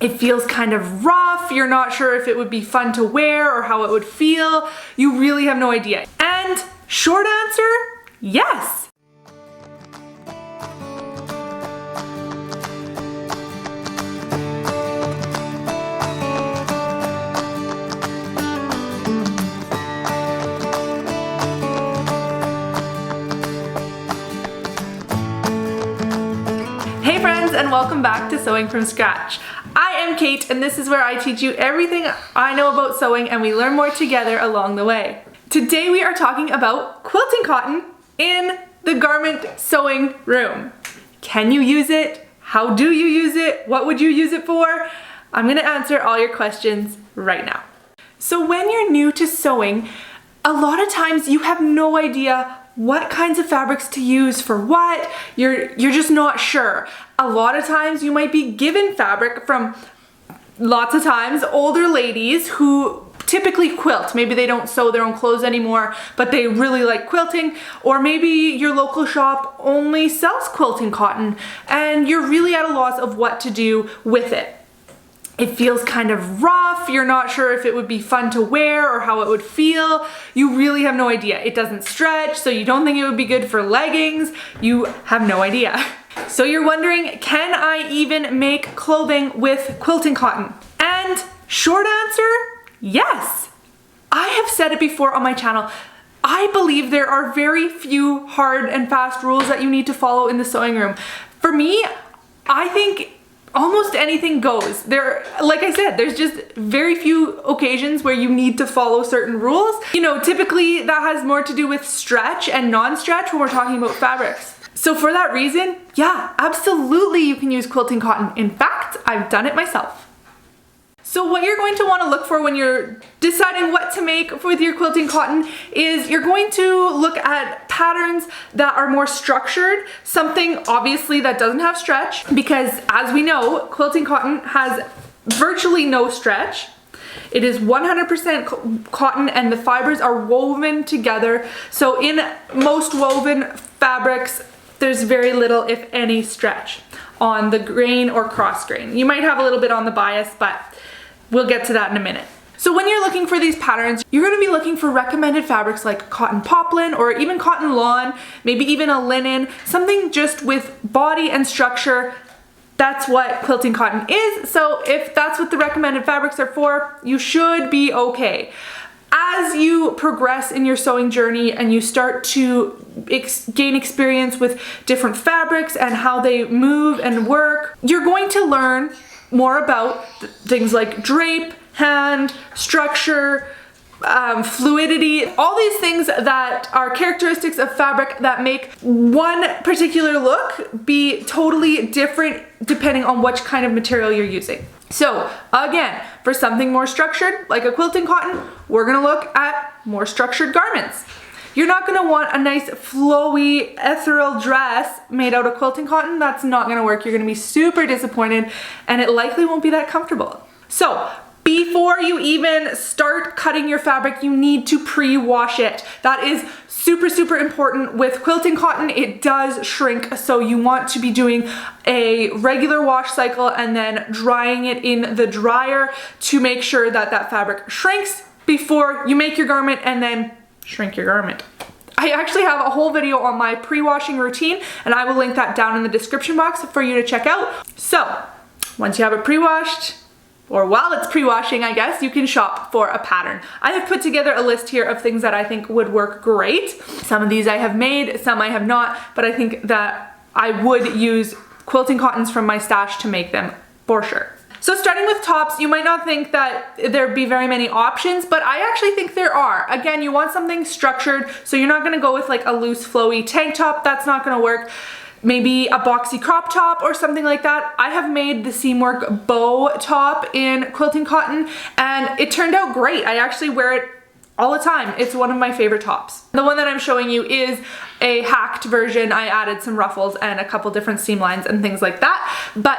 It feels kind of rough, you're not sure if it would be fun to wear or how it would feel. You really have no idea. And short answer, yes. And welcome back to Sewing from Scratch. I am Kate, and this is where I teach you everything I know about sewing and we learn more together along the way. Today we are talking about quilting cotton in the garment sewing room. Can you use it? How do you use it? What would you use it for? I'm gonna answer all your questions right now. So when you're new to sewing, a lot of times you have no idea what kinds of fabrics to use for what. You're just not sure. A lot of times you might be given fabric from, lots of times, older ladies who typically quilt. Maybe they don't sew their own clothes anymore, but they really like quilting. Or maybe your local shop only sells quilting cotton and you're really at a loss of what to do with it. It feels kind of rough, you're not sure if it would be fun to wear or how it would feel. You really have no idea. It doesn't stretch, so you don't think it would be good for leggings. You have no idea. So you're wondering, can I even make clothing with quilting cotton? And short answer, yes. I have said it before on my channel. I believe there are very few hard and fast rules that you need to follow in the sewing room. For me, I think almost anything goes. Like I said, there's just very few occasions where you need to follow certain rules. You know, typically that has more to do with stretch and non-stretch when we're talking about fabrics. So for that reason, yeah, absolutely you can use quilting cotton. In fact, I've done it myself. So what you're going to want to look for when you're deciding what to make with your quilting cotton is you're going to look at patterns that are more structured, something obviously that doesn't have stretch, because as we know, quilting cotton has virtually no stretch. It is 100% cotton and the fibers are woven together. So in most woven fabrics, there's very little, if any, stretch on the grain or cross grain. You might have a little bit on the bias, but we'll get to that in a minute. So when you're looking for these patterns, you're going to be looking for recommended fabrics like cotton poplin or even cotton lawn, maybe even a linen, something just with body and structure. That's what quilting cotton is. So if that's what the recommended fabrics are for, you should be okay. As you progress in your sewing journey and you start to gain experience with different fabrics and how they move and work, you're going to learn more about things like drape, hand, structure, fluidity, all these things that are characteristics of fabric that make one particular look be totally different depending on which kind of material you're using. So again, for something more structured, like a quilting cotton, we're gonna look at more structured garments. You're not gonna want a nice flowy ethereal dress made out of quilting cotton. That's not gonna work. You're gonna be super disappointed and it likely won't be that comfortable. So before you even start cutting your fabric, you need to pre-wash it. That is super, super important. With quilting cotton, it does shrink, so you want to be doing a regular wash cycle and then drying it in the dryer to make sure that that fabric shrinks before you make your garment and then shrink your garment. I actually have a whole video on my pre-washing routine and I will link that down in the description box for you to check out. So once you have it pre-washed, or while it's pre-washing, I guess, you can shop for a pattern. I have put together a list here of things that I think would work great. Some of these I have made, some I have not, but I think that I would use quilting cottons from my stash to make them for sure. So starting with tops, you might not think that there'd be very many options, but I actually think there are. Again, you want something structured, so you're not gonna go with like a loose flowy tank top. That's not gonna work. Maybe a boxy crop top or something like that. I have made the Seamwork Bo top in quilting cotton and it turned out great. I actually wear it all the time. It's one of my favorite tops. The one that I'm showing you is a hacked version. I added some ruffles and a couple different seam lines and things like that, but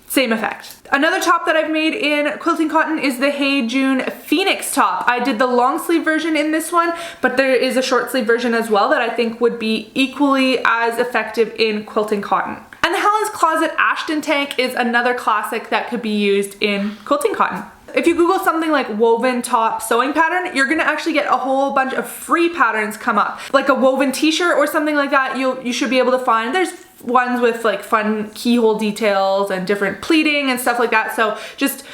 same effect. Another top that I've made in quilting cotton is the Hey June Phoenix top. I did the long sleeve version in this one, but there is a short sleeve version as well that I think would be equally as effective in quilting cotton. And how Helen's Closet Ashton Tank is another classic that could be used in quilting cotton. If you Google something like woven top sewing pattern, you're gonna actually get a whole bunch of free patterns come up. Like a woven t-shirt or something like that, you should be able to find. There's ones with like fun keyhole details and different pleating and stuff like that. So just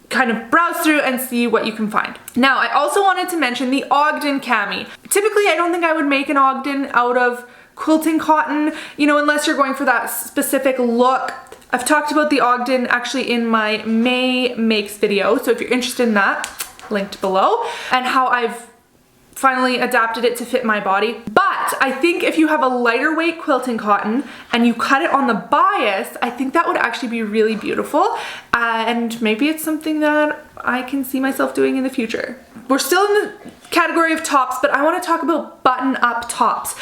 kind of browse through and see what you can find. Now, I also wanted to mention the Ogden cami. Typically, I don't think I would make an Ogden out of quilting cotton, you know, unless you're going for that specific look. I've talked about the Ogden actually in my May makes video, so if you're interested in that, linked below, and how I've finally adapted it to fit my body. But I think if you have a lighter weight quilting cotton and you cut it on the bias, I think that would actually be really beautiful, and maybe it's something that I can see myself doing in the future. We're still in the category of tops, but I want to talk about button-up tops.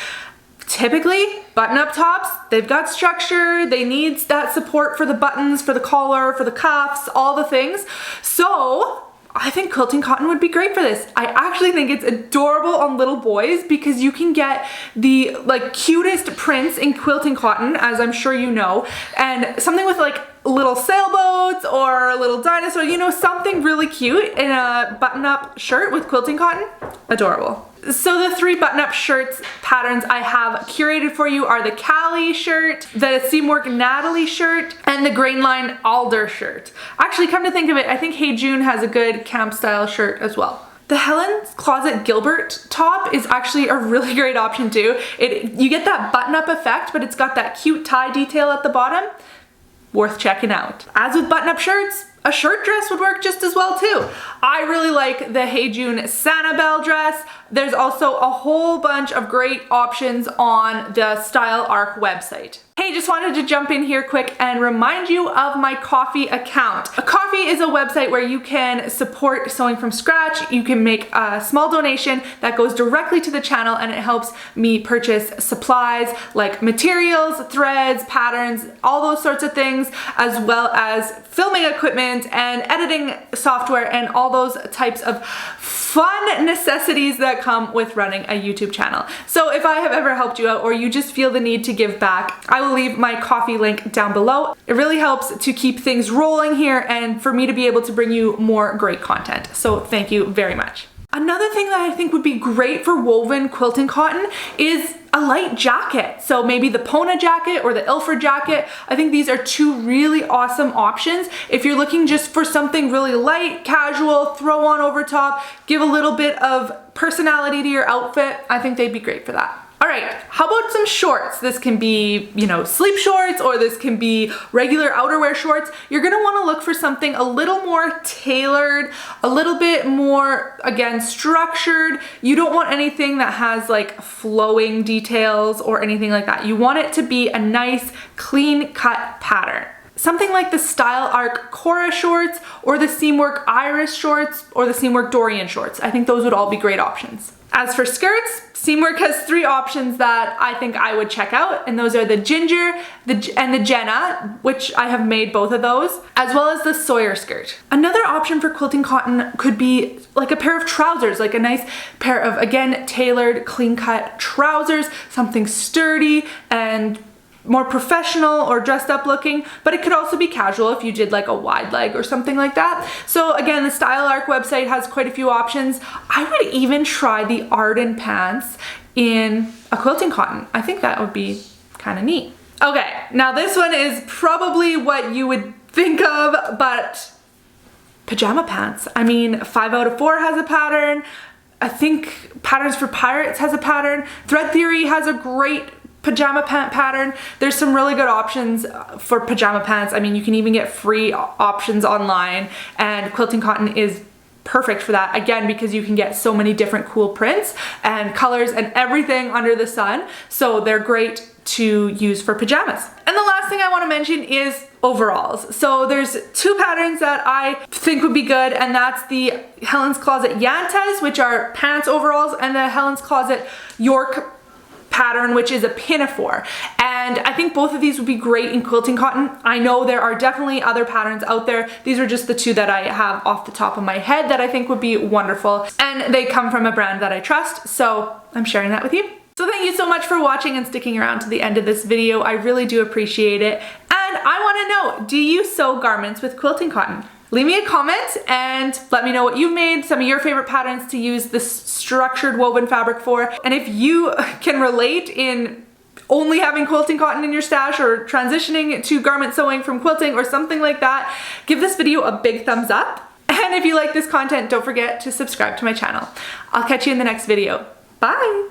Typically, button-up tops, they've got structure, they need that support for the buttons, for the collar, for the cuffs, all the things. So I think quilting cotton would be great for this. I actually think it's adorable on little boys because you can get the like cutest prints in quilting cotton, as I'm sure you know, and something with like little sailboats or a little dinosaur, you know, something really cute in a button-up shirt with quilting cotton. Adorable. So the 3 button-up shirts patterns I have curated for you are the Callie shirt, the Seamwork Natalie shirt, and the Grainline Alder shirt. Actually, come to think of it, I think Hey June has a good camp style shirt as well. The Helen's Closet Gilbert top is actually a really great option too. You get that button-up effect, but it's got that cute tie detail at the bottom. Worth checking out. As with button-up shirts, a shirt dress would work just as well too. I really like the Hey June Sanibel dress. There's also a whole bunch of great options on the Style Arc website. Hey, just wanted to jump in here quick and remind you of my Ko-fi account. A Ko-fi is a website where you can support sewing from scratch. You can make a small donation that goes directly to the channel, and it helps me purchase supplies like materials, threads, patterns, all those sorts of things, as well as filming equipment and editing software and all those types of fun necessities that come with running a YouTube channel. So if I have ever helped you out or you just feel the need to give back, I will leave my Ko-fi link down below. It really helps to keep things rolling here and for me to be able to bring you more great content. So thank you very much. Another thing that I think would be great for woven quilting cotton is a light jacket. So maybe the Pona jacket or the Ilford jacket. I think these are 2 really awesome options. If you're looking just for something really light, casual, throw on over top, give a little bit of personality to your outfit, I think they'd be great for that. All right, how about some shorts? This can be, you know, sleep shorts, or this can be regular outerwear shorts. You're gonna wanna look for something a little more tailored, a little bit more, again, structured. You don't want anything that has like flowing details or anything like that. You want it to be a nice, clean cut pattern. Something like the Style Arc Cora shorts or the Seamwork Iris shorts or the Seamwork Dorian shorts. I think those would all be great options. As for skirts, Seamwork has 3 options that I think I would check out, and those are the Ginger and the Jenna, which I have made both of those, as well as the Sawyer skirt. Another option for quilting cotton could be like a pair of trousers, like a nice pair of, again, tailored, clean-cut trousers, something sturdy and more professional or dressed up looking, but it could also be casual if you did like a wide leg or something like that. So again, the Style Arc website has quite a few options. I would even try the Arden pants in a quilting cotton. I think that would be kind of neat. Okay, now this one is probably what you would think of, but pajama pants. I mean, 5 out of 4 has a pattern. I think Patterns for Pirates has a pattern. Thread Theory has a great pajama pant pattern. There's some really good options for pajama pants. I mean, you can even get free options online, and quilting cotton is perfect for that, again, because you can get so many different cool prints and colors and everything under the sun. So they're great to use for pajamas. And the last thing I want to mention is overalls. So there's 2 patterns that I think would be good, and that's the Helen's Closet Yantas, which are pants overalls, and the Helen's Closet York pattern, which is a pinafore. And I think both of these would be great in quilting cotton. I know there are definitely other patterns out there. These are just the 2 that I have off the top of my head that I think would be wonderful. And they come from a brand that I trust, so I'm sharing that with you. So thank you so much for watching and sticking around to the end of this video. I really do appreciate it. And I want to know, do you sew garments with quilting cotton? Leave me a comment and let me know what you've made, some of your favorite patterns to use this structured woven fabric for. And if you can relate in only having quilting cotton in your stash or transitioning to garment sewing from quilting or something like that, give this video a big thumbs up. And if you like this content, don't forget to subscribe to my channel. I'll catch you in the next video. Bye!